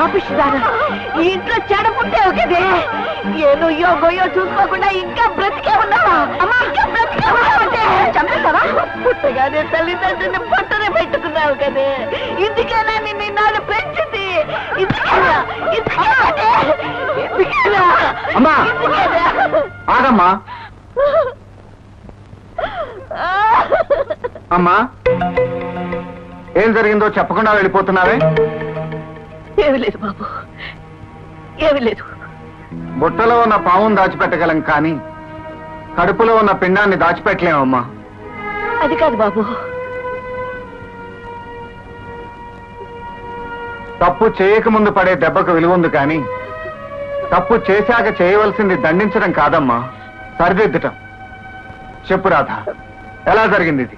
పాపిస్తున్నారు. ఈ ఇంట్లో చెడపుట్టావు కదే, ఏ నుయ్యో గొయ్యో చూసుకోకుండా ఇంకా బ్రతికే ఉన్నావా? అమ్మా, ఇంకా బ్రతికే ఉన్నావంటే చంపేస్తావా? పుట్టగానే తల్లిదండ్రుని పట్టనే పెట్టుకున్నావు కదే, ఇందుకేనా నిన్ను ఇన్నాళ్ళు పెంచింది? ఇందుకేనా? అమ్మా ఆగమ్మా. అమ్మా, ఏం జరిగిందో చెప్పకుండా వెళ్ళిపోతున్నావే? ఏమీ లేదు బాబు, ఏమీ లేదు. బుట్టలో ఉన్న పావును దాచిపెట్టగలం కానీ కడుపులో ఉన్న పిండాన్ని దాచిపెట్టలేమమ్మా. అది కాదు బాబు. తప్పు చేయకముందు పడే దెబ్బకు విలువ ఉంది కానీ తప్పు చేశాక చేయవలసింది దండించడం కాదమ్మా, సరిదిద్దటం. చెప్పు రాధ, ఎలా జరిగింది ఇది?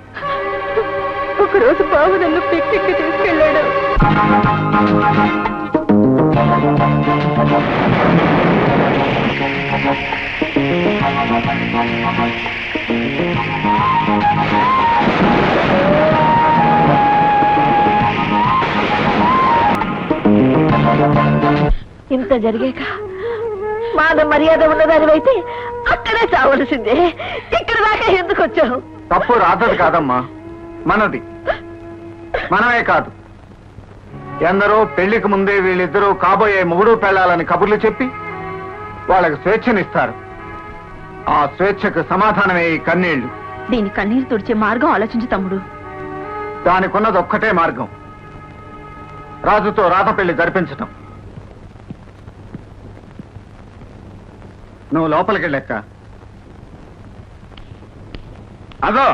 ఒకరోజు బాబు నన్ను పిక్నిక్ తీసుకెళ్ళాడు. ఇంత జరిగాక మాన మర్యాద ఉన్నదానివైతే అక్కడే చావలసిందే. ఇక్కడ దాకా ఎందుకు వచ్చావు? తప్పు రాధది కాదమ్మా, మనది. మనమే కాదు, ఎందరో పెళ్లికి ముందే వీళ్ళిద్దరూ కాబోయే మొగుడు పెళ్లాలని కబుర్లు చెప్పి వాళ్ళకి స్వేచ్ఛనిస్తారు. ఆ స్వేచ్ఛకు సమాధానమే ఈ కన్నీళ్లు. దీని కన్నీరు తుడిచే మార్గం ఆలోచించు తమ్ముడు. దానికున్నది ఒక్కటే మార్గం, రాజుతో రాధ పెళ్లి జరిపించటం. నువ్వు లోపలికి వెళ్ళక్క. అదో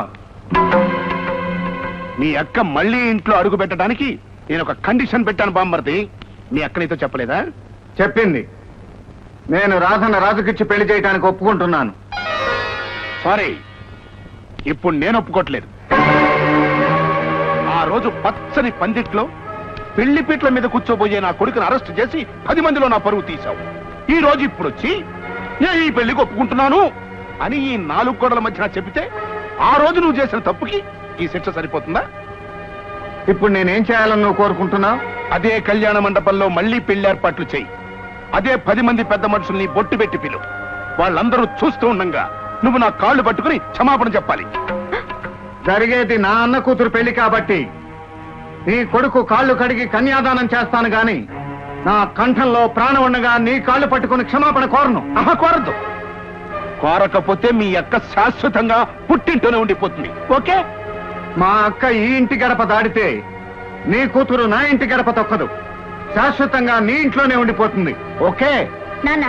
నీ అక్క మళ్ళీ ఇంట్లో అడుగు పెట్టడానికి నేను ఒక కండిషన్ పెట్టాను బామ్మర్ది. నీ అక్క నీతో చెప్పలేదా? చెప్పింది. నేను రాధను రాజుకిచ్చి పెళ్లి చేయడానికి ఒప్పుకుంటున్నాను. సారీ, ఇప్పుడు నేను ఒప్పుకోవట్లేదు. ఆ రోజు పచ్చని పందిట్లో పెళ్లి పీట్ల మీద కూర్చోబోయే నా కొడుకుని అరెస్ట్ చేసి 10 మందిలో నా పరువు తీశావు. ఈ రోజు ఇప్పుడు వచ్చి నేను ఈ పెళ్లికి ఒప్పుకుంటున్నాను అని ఈ 4 గోడల మధ్యన చెబితే ఆ రోజు నువ్వు చేసిన తప్పుకి ఈ శిక్ష సరిపోతుందా? ఇప్పుడు నేనేం చేయాలని నువ్వు కోరుకుంటున్నావు? అదే కళ్యాణ మండపంలో మళ్లీ పెళ్లి ఏర్పాట్లు చేయి. అదే 10 మంది పెద్ద మనుషుల్ని బొట్టు పెట్టి పిలు. వాళ్ళందరూ చూస్తూ ఉండంగా నువ్వు నా కాళ్ళు పట్టుకుని క్షమాపణ చెప్పాలి. జరిగేది నా అన్న కూతురు పెళ్లి కాబట్టి నీ కొడుకు కాళ్ళు కడిగి కన్యాదానం చేస్తాను గాని నా కంఠంలో ప్రాణం ఉండగా నీ కాళ్ళు పట్టుకుని క్షమాపణ కోరను. కోరద్దు. కోరకపోతే మీ అక్క శాశ్వతంగా పుట్టింటూనే ఉండిపోతుంది. ఓకే? మా అక్క ఈ ఇంటి గడప దాడితే నీ కూతురు నా ఇంటి గడప తొక్కదు. శాశ్వతంగా నీ ఇంట్లోనే ఉండిపోతుంది. ఓకే? నాన్న,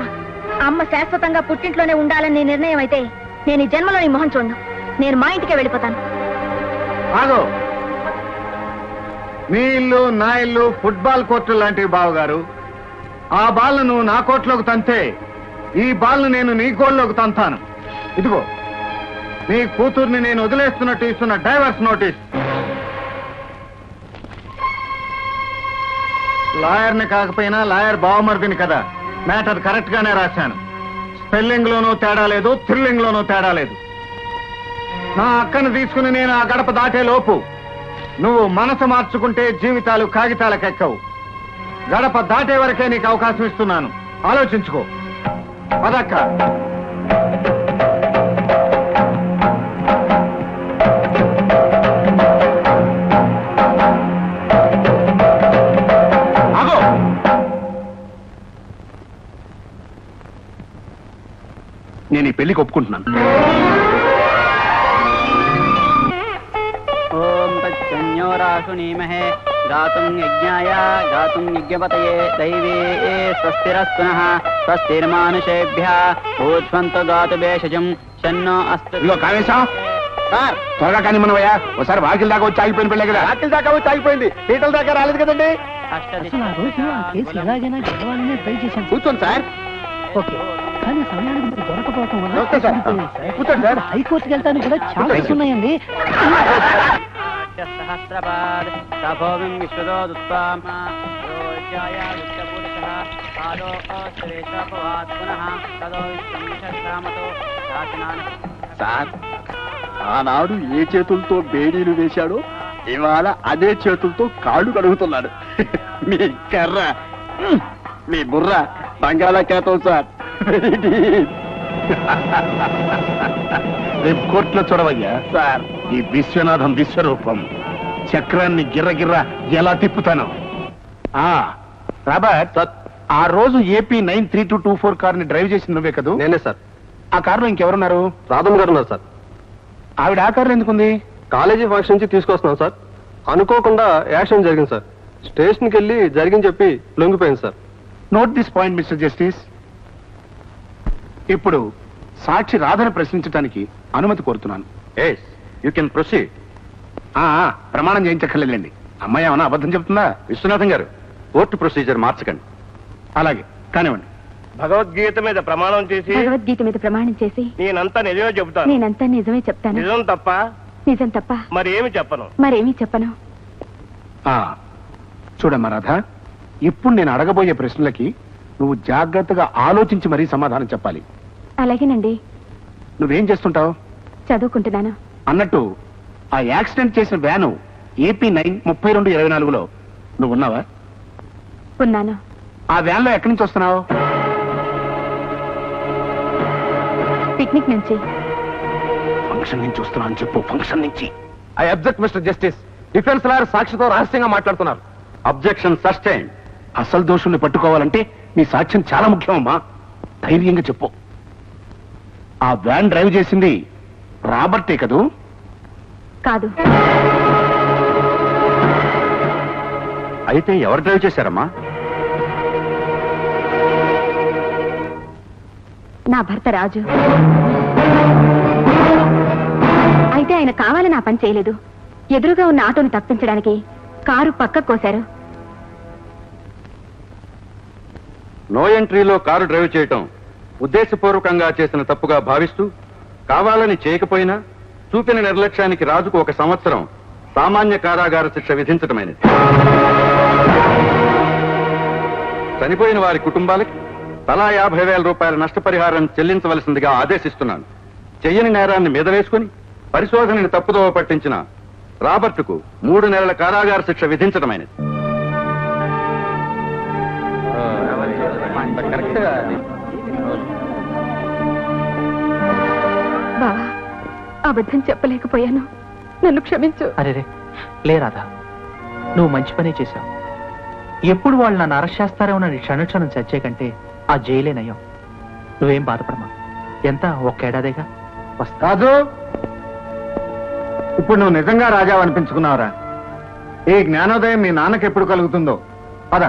అమ్మ శాశ్వతంగా పుట్టింట్లోనే ఉండాలని నిర్ణయం అయితే నేను ఈ జన్మలో నీ మొహం చూడను. నేను మా ఇంటికే వెళ్ళిపోతాను. ఆగో, మీ ఇల్లు నా ఇల్లు ఫుట్బాల్ కోర్టు లాంటివి బావగారు. ఆ బాల్ను నువ్వు నా కోర్టులోకి తంతే ఈ బాల్ను నేను నీ గోల్లోకి తంతాను. ఇదిగో, నీ కూతుర్ని నేను వదిలేస్తున్నట్టు ఇస్తున్న డైవర్స్ నోటీస్. లాయర్ని కాకపోయినా లాయర్ బావమర్దిని కదా, మ్యాటర్ కరెక్ట్ గానే రాశాను. స్పెల్లింగ్ లోనూ తేడా లేదు, థ్రిల్లింగ్ లోనూ తేడా లేదు. నా అక్కను తీసుకుని నేను ఆ గడప దాటే లోపు నువ్వు మనసు మార్చుకుంటే జీవితాలు కాగితాలకెక్కవు. గడప దాటే వరకే నీకు అవకాశం ఇస్తున్నాను, ఆలోచించుకో. పదక్క. నేను ఈ పెళ్లికి ఒప్పుకుంటున్నాను. ఓం తచ్చన్యోరాసునీమహే గాతుం యజ్ఞాయ గాతుం యజ్ఞపతయే దైవే స్వస్తిరస్తునః స్వస్తిర్మానుషేభ్యః భూత్వంతు గాతు భేషజం షన్నో అస్తు. ఇదిగో కామేశం, త్వరగా కానీ మనవయ్యా. ఒకసారి వాకిల్ దాకా వచ్చి ఆగిపోయిన పెళ్ళే కదా. వాకిల్ దాకా వచ్చి ఆగిపోయింది, పీటల దాకా రాలేదు కదండి. కూర్చోండి సార్. కానీ సమయానికి మీరు దొరకపోవటం వల్ల కూర్చోండి సార్. హైకోర్టుకి వెళ్తాను కూడా ఛాన్సెస్ ఉన్నాయండి. సహస్రపాద్ సభోమిం విశ్వదోదుత్వామ రోజ్యాయ విశ్వపురుషః ఆలోకశ్రేష్ఠపవాత్ పునః తదో విశ్వమిషత్రామతో శాసనాన. సార్, ఆనాడు ఏ చేతులతో బేడీలు వేశాడో ఇవాళ అదే చేతులతో కాళ్ళు కడుగుతున్నాడు. మీ కర్ర మీ బుర్ర బంగాళాఖాతం సార్. రేపు కోర్టులో చూడవయ్యా సార్ ఈ విశ్వనాథం విశ్వరూపం. చక్రాన్ని గిర్రగిర్ర ఎలా తిప్పుతాను. రాబర్ట్, ఆ రోజు ఏపీ 93224 కార్ ని డ్రైవ్ చేసింది నువ్వే కదూ? నేనే సార్. ఆ కారులో ఇంకెవరున్నారు? రాధమ్మ గారు ఉన్నారు సార్. ఆవిడ ఆ కారులో ఎందుకుంది? కాలేజీ ఫంక్షన్ నుంచి తీసుకొస్తున్నాం సార్. అనుకోకుండా యాక్సిడెంట్ జరిగింది సార్. స్టేషన్కి వెళ్ళి జరిగింది చెప్పి లొంగిపోయింది sir. Note this point mister justice. ఇప్పుడు సాక్షి రాధను ప్రశ్నించడానికి అనుమతి కోరుతున్నాను. You can proceed. ప్రమాణం చేయించక్కర్లేదండి. అమ్మాయి ఏమన్నా అబద్ధం చెప్తుందా? విశ్వనాథం గారు, కోర్టు ప్రొసీజర్ మార్చకండి. అలాగే కానివ్వండి. భగవద్గీత మీద ప్రమాణం చేసి భగవద్గీత మీద ప్రమాణం చేసి నేనంతా నిజమే చెబుతాను. నేనంతా నిజమే చెప్తాను. నిజం తప్ప నిజం తప్ప మరి ఏమి చెప్పను. మరేమీ చెప్పను. చూడమ్మా రాధ, ఇప్పుడు నేను అడగబోయే ప్రశ్నలకి నువ్వు జాగ్రత్తగా ఆలోచించి మరీ సమాధానం చెప్పాలి. అలాగేనండి. నువ్వేం చేస్తుంటావు? చదువుకుంటున్నాను. అన్నట్టు ఆ యాక్సిడెంట్ చేసిన వ్యాను ఏపీ 93224లో నువ్వు ఉన్నావా? ఉన్నాను. ఆ వ్యాన్ లో ఎక్కడి నుంచి వస్తున్నావు? పిక్నిక్ నుంచి. ఫంక్షన్ నుంచి వస్తున్నా అని చెప్పు. ఫంక్షన్ నుంచి. I object mister justice. Defence lawyer సాక్షితో రహస్యంగా మాట్లాడుతున్నారు. Objection sustain. అసలు దోషుల్ని పట్టుకోవాలంటే నీ సాక్ష్యం చాలా ముఖ్యమమ్మా. ధైర్యంగా చెప్పు. ఆ వ్యాన్ డ్రైవ్ చేసింది రాబర్టే కదూ? కాదు. అయితే ఎవరు డ్రైవ్ చేశారమ్మా? నా భర్త రాజు. అయితే ఆయన కావాలని ఆ పని చేయలేదు. ఎదురుగా ఉన్న ఆటోను తప్పించడానికి కారు పక్కకు కోశారు. నో ఎంట్రీలో కారు డ్రైవ్ చేయటం ఉద్దేశపూర్వకంగా చేసిన తప్పుగా భావిస్తూ కావాలని చేయకపోయినా చూపిన నిర్లక్ష్యానికి రాజుకు 1 సంవత్సరం సామాన్య కారాగార శిక్ష విధించటమైనది. చనిపోయిన వారి కుటుంబాలకి తలా 50,000 రూపాయల నష్టపరిహారం చెల్లించవలసిందిగా ఆదేశిస్తున్నాను. చెయ్యని నేరాన్ని మీద వేసుకుని పరిశోధనని తప్పుదోవ పట్టించిన రాబర్టుకు 3 నెలల కారాగార శిక్ష విధించటమైనది. బావా, అబద్ధం చెప్పలేకపోయాను. నన్ను క్షమించు. అరే లే రాధా, నువ్వు మంచి పనే చేశావు. ఎప్పుడు వాళ్ళు నన్ను అరెస్ట్ చేస్తారేమోనని క్షణక్షణం చచ్చే కంటే ఆ జైలే నయం. నువ్వేం బాధపడమా. ఎంత 1 ఏడాదిగా వస్తా. రాజు, ఇప్పుడు నువ్వు నిజంగా రాజావు అనిపించుకున్నావురా. ఈ జ్ఞానోదయం మీ నాన్నకి ఎప్పుడు కలుగుతుందో? పద.